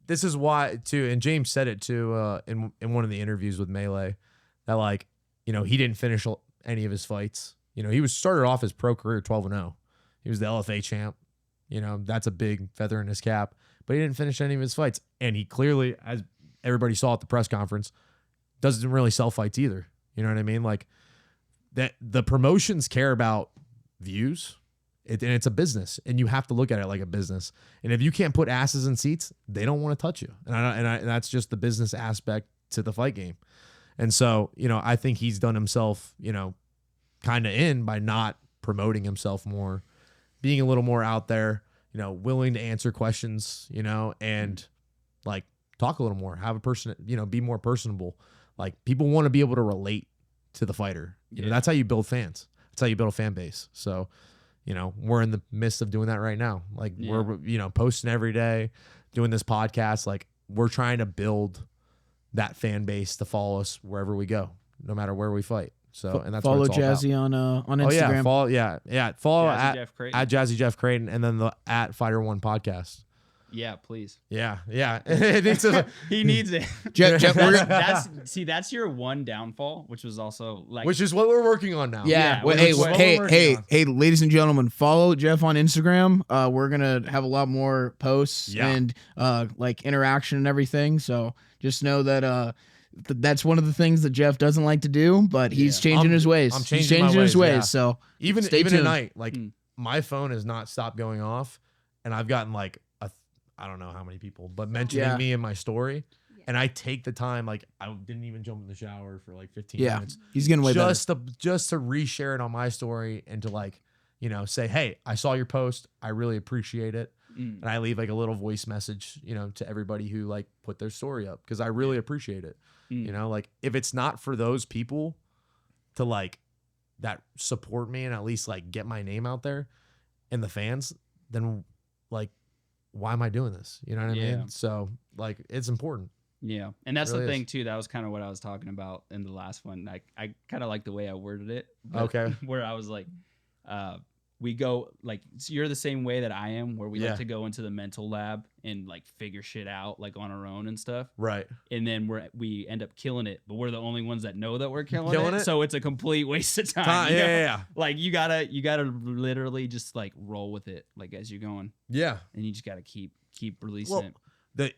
this is why too. And James said it too in one of the interviews with Melee, that like he didn't finish any of his fights. He started off his pro career 12-0. He was the LFA champ. That's a big feather in his cap. But he didn't finish any of his fights, and he clearly, as everybody saw at the press conference, doesn't really sell fights either. You know what I mean? Like that the promotions care about views. And it's a business, and you have to look at it like a business. And if you can't put asses in seats, they don't want to touch you. And that's just the business aspect to the fight game. And so, I think he's done himself, kind of in by not promoting himself more, being a little more out there, willing to answer questions, and like talk a little more, have a person, be more personable. Like people want to be able to relate to the fighter. That's how you build fans. That's how you build a fan base. So, we're in the midst of doing that right now. Like we're, posting every day, doing this podcast. Like we're trying to build that fan base to follow us wherever we go, no matter where we fight. So, and that's follow what it's all Jazzy about. on Instagram. Follow Jazzy Jeff Creighton. at Jazzy Jeff Creighton, and then the at Fighter One podcast. Yeah, please. Yeah. He needs it. Jeff, That's your one downfall, which was also like, which is what we're working on now. Yeah. Yeah, Hey, ladies and gentlemen, follow Jeff on Instagram. We're gonna have a lot more posts and like interaction and everything. So just know that that's one of the things that Jeff doesn't like to do, but he's changing his ways. I'm changing he's changing my his ways, ways. yeah. So even tuned. tonight, like my phone has not stopped going off, and I've gotten like I don't know how many people, but mentioning me in my story. And I take the time, like I didn't even jump in the shower for like 15 minutes. He's getting way just to reshare it on my story and to like, say, hey, I saw your post. I really appreciate it. And I leave like a little voice message, to everybody who like put their story up, because I really appreciate it. Like if it's not for those people to like that support me and at least like get my name out there and the fans, then like, why am I doing this? You know what I mean? So like, it's important. Yeah. And that's really the thing too. That was kind of what I was talking about in the last one. I kind of like the way I worded it. Okay. Where I was like, we go like, so you're the same way that I am, where we like to go into the mental lab and like figure shit out like on our own and stuff. Right. And then we end up killing it, but we're the only ones that know that we're killing it. So it's a complete waste of time. Yeah. Like you gotta literally just like roll with it, like as you're going. Yeah. And you just gotta keep releasing it.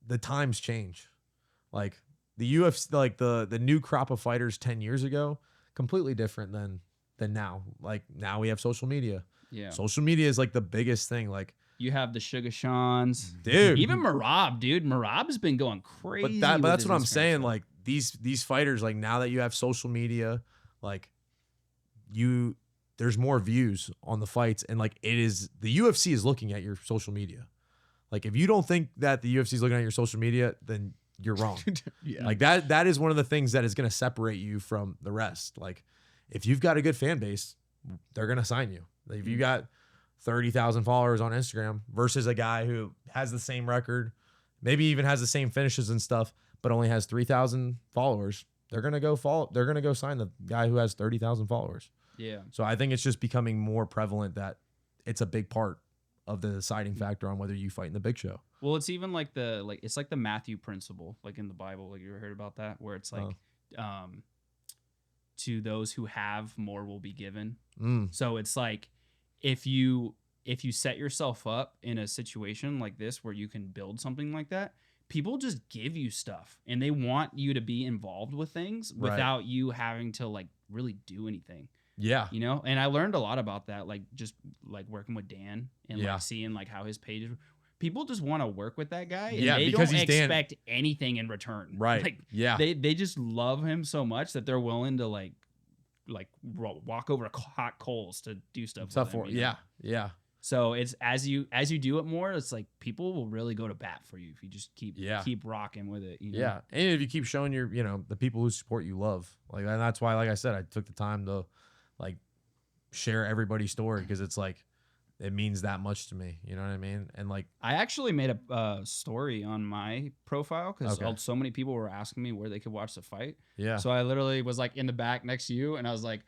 The times change. Like the UFC, like the new crop of fighters 10 years ago, completely different than now. Like now we have social media. Yeah. Social media is like the biggest thing. Like You have the Sugar Shans. dude, Even Marab, dude. Marab's been going crazy. but with that's his what I'm Instagram saying. stuff. Like these fighters, like now that you have social media, like there's more views on the fights, and like the UFC is looking at your social media. Like if you don't think that the UFC is looking at your social media, then you're wrong. Yeah. Like that is one of the things that is going to separate you from the rest. Like if you've got a good fan base, they're going to sign you. Like, if you got 30,000 followers on Instagram versus a guy who has the same record, maybe even has the same finishes and stuff, but only has 3,000 followers, they're going to go sign the guy who has 30,000 followers. Yeah. So I think it's just becoming more prevalent that it's a big part of the deciding factor on whether you fight in the big show. Well, it's even like it's like the Matthew principle, like in the Bible. Like you ever heard about that? Where it's like, to those who have, more will be given. So it's like if you set yourself up in a situation like this where you can build something like that, people just give you stuff and they want you to be involved with things without you having to like really do anything. Yeah. You know, and I learned a lot about that, like just like working with Dan and like seeing like how his pages. People just want to work with that guy, and they because don't he's Dan. expect anything in return. Right. Like, yeah. They just love him so much that they're willing to like walk over hot coals to do stuff. Stuff with him, for you know? yeah. So it's as you do it more, it's like people will really go to bat for you if you just keep rocking with it. You know? Yeah, and if you keep showing the people who support you love, like, and that's why, like I said, I took the time to like share everybody's story, because it's like it means that much to me. You know what I mean? And like I actually made a story on my profile because so many people were asking me where they could watch the fight. Yeah. So I literally was like in the back next to you, and I was like,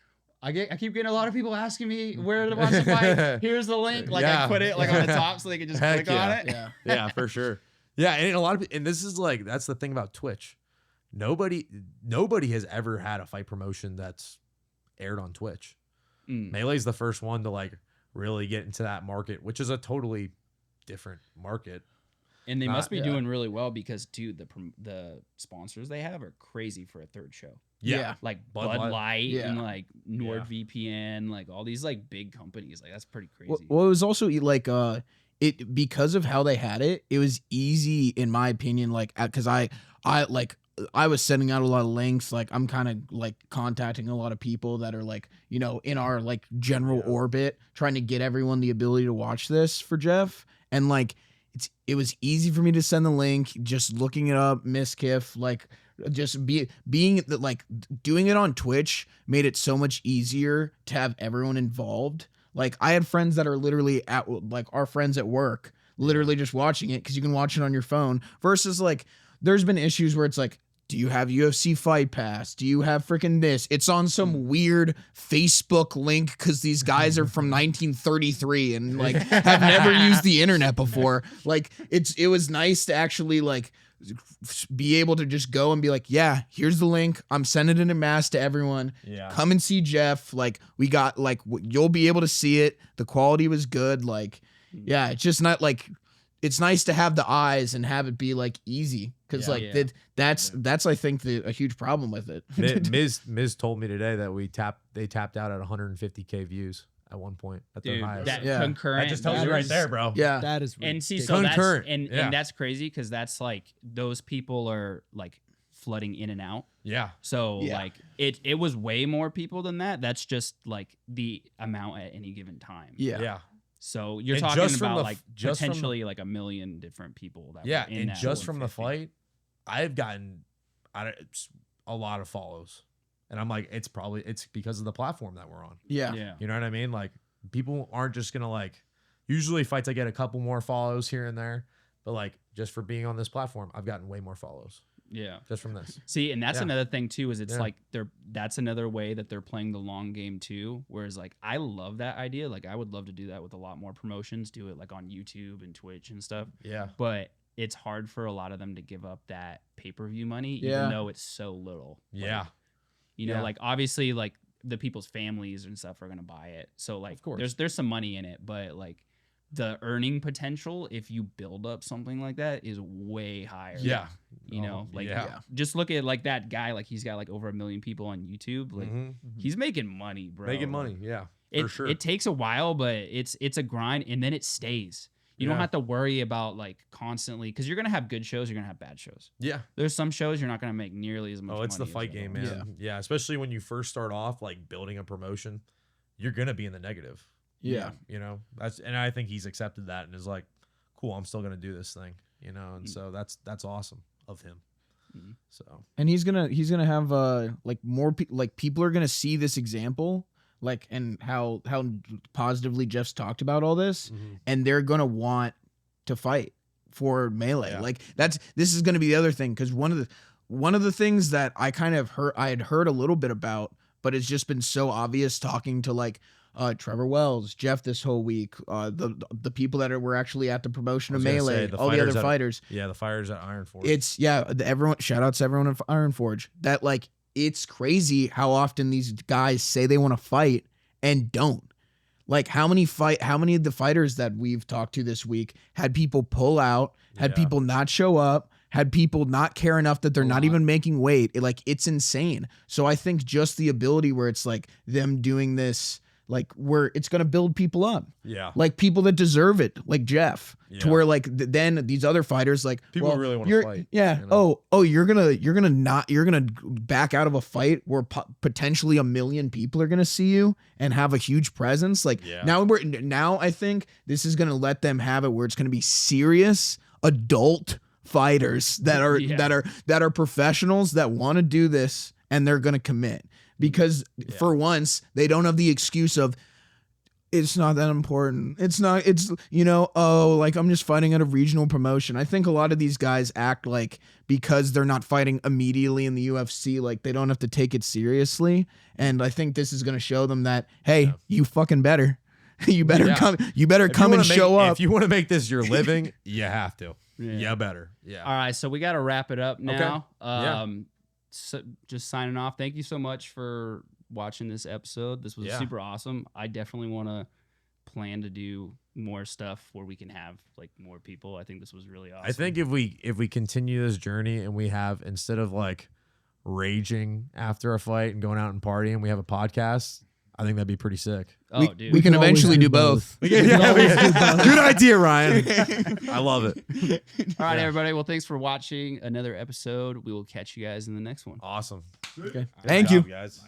I keep getting a lot of people asking me where to watch the fight. Here's the link. Like I put it like on the top so they could just click on it. Yeah. Yeah, for sure. Yeah, and a lot of, and this is like, that's the thing about Twitch. Nobody has ever had a fight promotion that's aired on Twitch. Melee's the first one to like really get into that market, which is a totally different market. And they must be doing really well because, dude, the sponsors they have are crazy for a third show. Yeah. Like Bud Light and like NordVPN, like all these like big companies. Like that's pretty crazy. Well, it was also like it, because of how they had it, it was easy in my opinion, like because I was sending out a lot of links. Like I'm kind of like contacting a lot of people that are like, you know, in our like general orbit, trying to get everyone the ability to watch this for Jeff. And like it was easy for me to send the link, just looking it up, Miskiff, like just being like doing it on Twitch made it so much easier to have everyone involved. Like I had friends that are literally at like our friends at work, literally just watching it because you can watch it on your phone, versus like there's been issues where it's like, do you have UFC Fight Pass? Do you have freaking this? It's on some weird Facebook link because these guys are from 1933 and like have never used the internet before. Like it was nice to actually like be able to just go and be like, yeah, here's the link. I'm sending it en masse to everyone. Yeah. Come and see Jeff. Like we got like you'll be able to see it. The quality was good. Like, yeah, it's just not like. It's nice to have the eyes and have it be like easy, because that's I think a huge problem with it. Miz told me today that they tapped out at 150K views at one point at their highest. Concurrent. That just tells you right there, bro. Yeah, that is ridiculous. And see, so concurrent, and that's crazy because that's like those people are like flooding in and out. Yeah. So like it was way more people than that. That's just like the amount at any given time. Yeah. Yeah. So you're talking about like potentially like 1 million different people that were in and that just from the 150. fight, I've gotten a lot of follows, and I'm like, it's because of the platform that we're on. Yeah. You know what I mean? Like people aren't just gonna like. Usually fights I get a couple more follows here and there, but like just for being on this platform, I've gotten way more follows. Yeah. Just from this. See, and that's another thing too, is it's like that's another way that they're playing the long game too. Whereas like I love that idea. Like I would love to do that with a lot more promotions, do it like on YouTube and Twitch and stuff. Yeah. But it's hard for a lot of them to give up that pay-per-view money, even though it's so little. Yeah. Like, you know, like obviously like the people's families and stuff are gonna buy it. So like of course. there's some money in it, but like the earning potential, if you build up something like that, is way higher. Yeah. You know, like yeah. just look at like that guy, like he's got like over 1 million people on YouTube. Like he's making money, bro. Making money, yeah. For sure. It takes a while, but it's a grind, and then it stays. You don't have to worry about like constantly, because you're gonna have good shows, you're gonna have bad shows. Yeah. There's some shows you're not gonna make nearly as much money. Oh, it's the fight game, man. Yeah. Especially when you first start off like building a promotion, you're gonna be in the negative. Yeah. You know, and I think he's accepted that and is like, cool, I'm still gonna do this thing. You know, and so that's awesome of him. So, and he's gonna have like more people are gonna see this example, like, and how positively Jeff's talked about all this, and they're gonna want to fight for Melee. Yeah. Like this is gonna be the other thing, because one of the things that I had heard a little bit about, but it's just been so obvious talking to like Trevor Wells, Jeff this whole week, the people that were actually at the promotion of Melee, all the other fighters. Yeah, the fighters at Iron Forge. It's everyone. Shout out to everyone at Iron Forge. That like it's crazy how often these guys say they want to fight and don't. Like how many of the fighters that we've talked to this week had people pull out, had people not show up, had people not care enough that they're not even making weight. It's insane. So I think just the ability where it's like them doing this, like where it's going to build people up. Yeah. Like people that deserve it, like Jeff, to where like then these other fighters, like people really want to fight. Yeah. You know? You're going to back out of a fight where potentially 1 million people are going to see you and have a huge presence. Like now I think this is going to let them have it where it's going to be serious adult fighters that are professionals that want to do this, and they're going to commit. Because for once, they don't have the excuse of, it's not that important. It's like I'm just fighting at a regional promotion. I think a lot of these guys act like because they're not fighting immediately in the UFC, like they don't have to take it seriously. And I think this is going to show them that, hey, you fucking better. You better come and show up. If you want to make this your living, you have to. Yeah, better. Yeah. All right, so we got to wrap it up now. Okay. So just signing off. Thank you so much for watching this episode. This was super awesome. I definitely want to plan to do more stuff where we can have like more people. I think this was really awesome. I think if we continue this journey and we have, instead of like raging after a fight and going out and partying, we have a podcast, I think that'd be pretty sick. Oh, dude. We can eventually do both. Good idea, Ryan. I love it. All right, everybody. Well, thanks for watching another episode. We will catch you guys in the next one. Awesome. Okay. Good Thank job, you. guys.